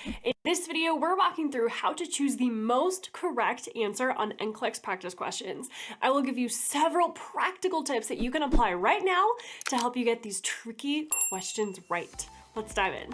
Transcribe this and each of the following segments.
In this video, we're walking through how to choose the most correct answer on NCLEX practice questions. I will give you several practical tips that you can apply right now to help you get these tricky questions right. Let's dive in.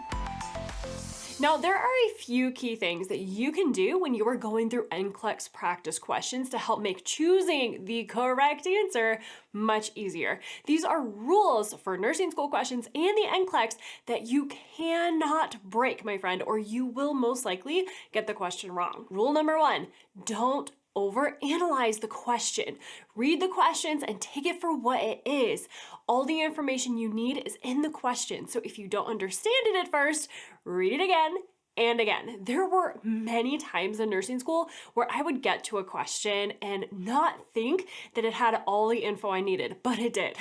Now, there are a few key things that you can do when you are going through NCLEX practice questions to help make choosing the correct answer much easier. These are rules for nursing school questions and the NCLEX that you cannot break, my friend, or you will most likely get the question wrong. Rule number one, don't overanalyze the question. Read the questions and take it for what it is. All the information you need is in the question. So if you don't understand it at first, read it again and again. There were many times in nursing school where I would get to a question and not think that it had all the info I needed, but it did.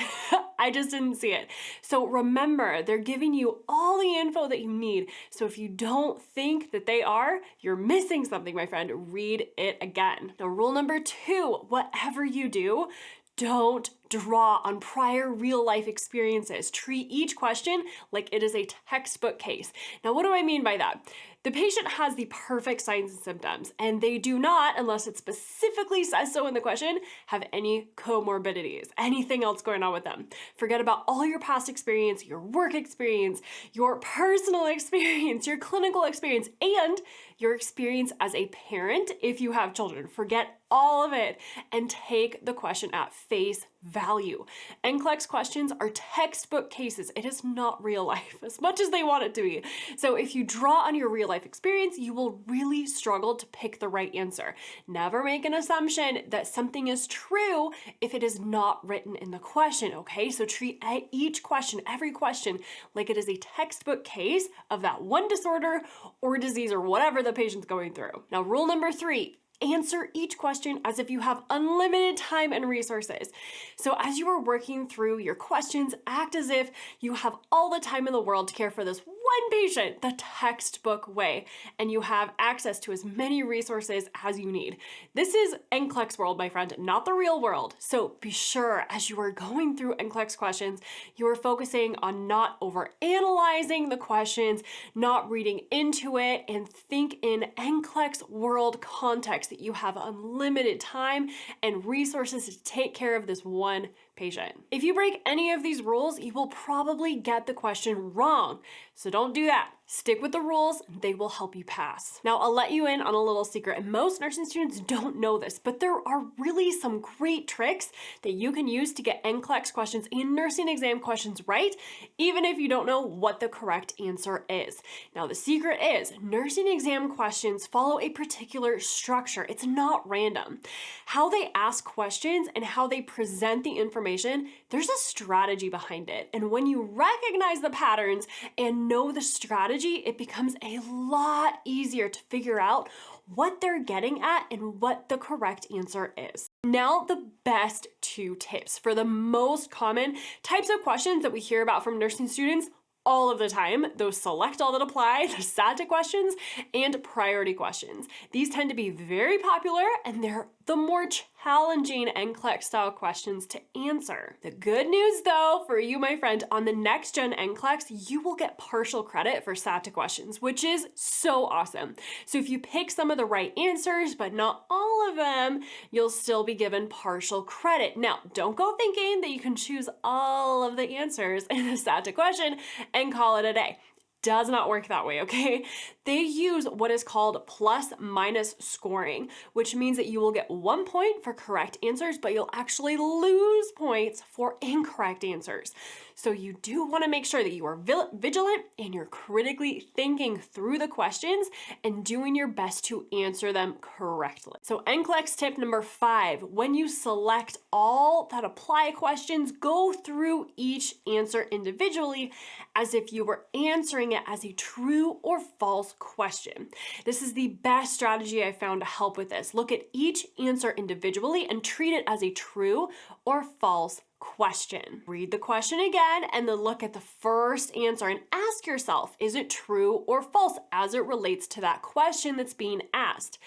I just didn't see it. So remember, they're giving you all the info that you need. So if you don't think that they are, you're missing something, my friend. Read it again. Now, rule number two, whatever you do, don't draw on prior real life experiences. Treat each question like it is a textbook case. Now, what do I mean by that? The patient has the perfect signs and symptoms, and they do not, unless it specifically says so in the question, have any comorbidities, anything else going on with them. Forget about all your past experience, your work experience, your personal experience, your clinical experience, and your experience as a parent if you have children. Forget all of it and take the question at face value. NCLEX questions are textbook cases. It is not real life, as much as they want it to be. So if you draw on your real life experience, you will really struggle to pick the right answer. Never make an assumption that something is true if it is not written in the question, okay? So treat each question, every question, like it is a textbook case of that one disorder or disease or whatever the patient's going through. Now, rule number three, answer each question as if you have unlimited time and resources. So as you are working through your questions, act as if you have all the time in the world to care for this one patient the textbook way, and you have access to as many resources as you need. This is NCLEX world, my friend, not the real world. So be sure as you are going through NCLEX questions, you are focusing on not overanalyzing the questions, not reading into it, and think in NCLEX world context that you have unlimited time and resources to take care of this one patient. If you break any of these rules, you will probably get the question wrong. So don't do that. Stick with the rules, they will help you pass. Now, I'll let you in on a little secret, and most nursing students don't know this, but there are really some great tricks that you can use to get NCLEX questions and nursing exam questions right, even if you don't know what the correct answer is. Now, the secret is nursing exam questions follow a particular structure. It's not random. How they ask questions and how they present the information, there's a strategy behind it. And when you recognize the patterns and know the strategy, it becomes a lot easier to figure out what they're getting at and what the correct answer is. Now, the best two tips for the most common types of questions that we hear about from nursing students all of the time, those select all that apply, the SATA questions, and priority questions. These tend to be very popular, and they're the more challenging NCLEX style questions to answer. The good news though, for you, my friend, on the next gen NCLEX, you will get partial credit for SATA questions, which is so awesome. So if you pick some of the right answers, but not all of them, you'll still be given partial credit. Now, don't go thinking that you can choose all of the answers in a SATA question and call it a day. Does not work that way, okay? They use what is called plus minus scoring, which means that you will get 1 point for correct answers, but you'll actually lose points for incorrect answers. So you do want to make sure that you are vigilant and you're critically thinking through the questions and doing your best to answer them correctly. So NCLEX tip number 5, when you select all that apply questions, go through each answer individually as if you were answering it as a true or false question. This is the best strategy I found to help with this. Look at each answer individually and treat it as a true or false question. Read the question again and then look at the first answer and ask yourself, is it true or false as it relates to that question that's being asked?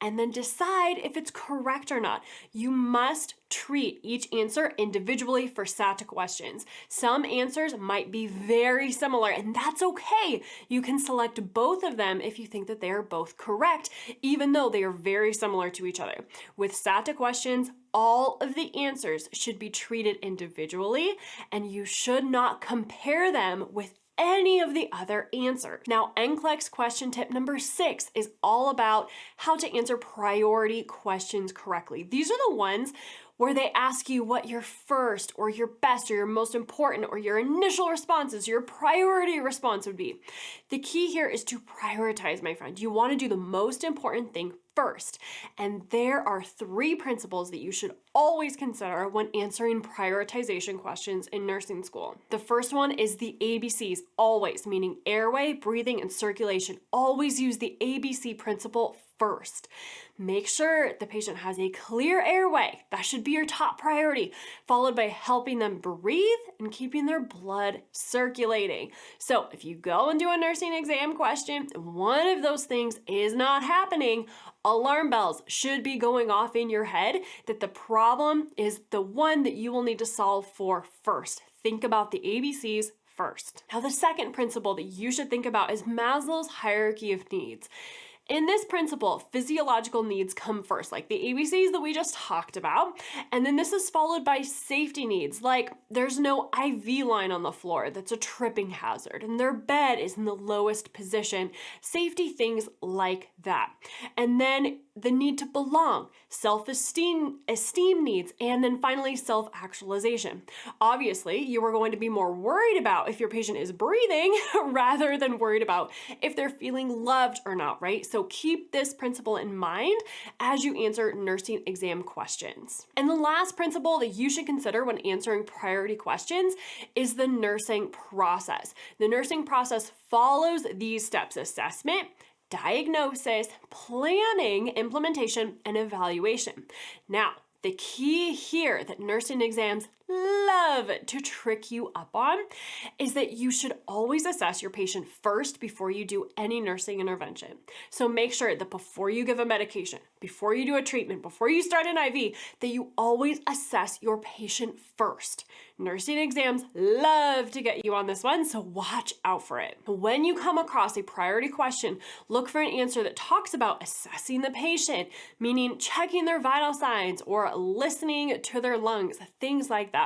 and then decide if it's correct or not. You must treat each answer individually for SATA questions. Some answers might be very similar, and that's okay. You can select both of them if you think that they are both correct, even though they are very similar to each other. With SATA questions, all of the answers should be treated individually, and you should not compare them with any of the other answers. Now, NCLEX question tip number 6 is all about how to answer priority questions correctly. These are the ones where they ask you what your first or your best or your most important or your initial responses, your priority response would be. The key here is to prioritize, my friend. You want to do the most important thing first. And there are 3 principles that you should always consider when answering prioritization questions in nursing school. The first one is the ABCs, always, meaning airway, breathing, and circulation. Always use the ABC principle first. Make sure the patient has a clear airway. That should be your top priority, followed by helping them breathe and keeping their blood circulating. So if you go and do a nursing exam question, one of those things is not happening, alarm bells should be going off in your head that the problem is the one that you will need to solve for first. Think about the ABCs first. Now, the second principle that you should think about is Maslow's hierarchy of needs. In this principle, physiological needs come first, like the ABCs that we just talked about. And then this is followed by safety needs, like there's no IV line on the floor that's a tripping hazard, and their bed is in the lowest position. Safety things like that. And then the need to belong, self-esteem needs, and then finally self-actualization. Obviously, you are going to be more worried about if your patient is breathing rather than worried about if they're feeling loved or not, right? So keep this principle in mind as you answer nursing exam questions. And the last principle that you should consider when answering priority questions is the nursing process. The nursing process follows these steps: assessment, diagnosis, planning, implementation, and evaluation. Now, the key here that nursing exams love to trick you up on is that you should always assess your patient first before you do any nursing intervention. So make sure that before you give a medication, before you do a treatment, before you start an IV, that you always assess your patient first. Nursing exams love to get you on this one, so watch out for it. When you come across a priority question, look for an answer that talks about assessing the patient, meaning checking their vital signs or listening to their lungs, things like that.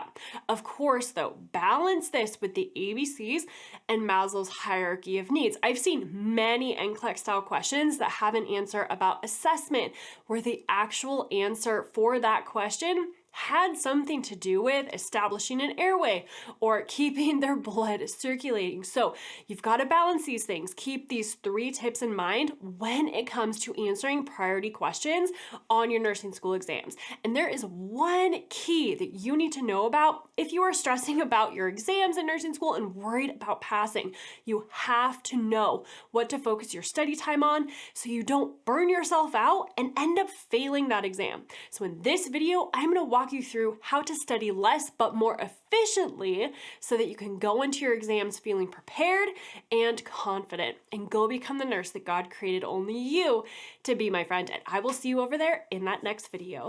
Of course, though, balance this with the ABCs and Maslow's hierarchy of needs. I've seen many NCLEX style questions that have an answer about assessment, where the actual answer for that question had something to do with establishing an airway or keeping their blood circulating. So you've got to balance these things. Keep these 3 tips in mind when it comes to answering priority questions on your nursing school exams. And there is one key that you need to know about if you are stressing about your exams in nursing school and worried about passing. You have to know what to focus your study time on so you don't burn yourself out and end up failing that exam. So in this video, I'm going to walk you through how to study less but more efficiently so that you can go into your exams feeling prepared and confident and go become the nurse that God created only you to be, my friend. And I will see you over there in that next video.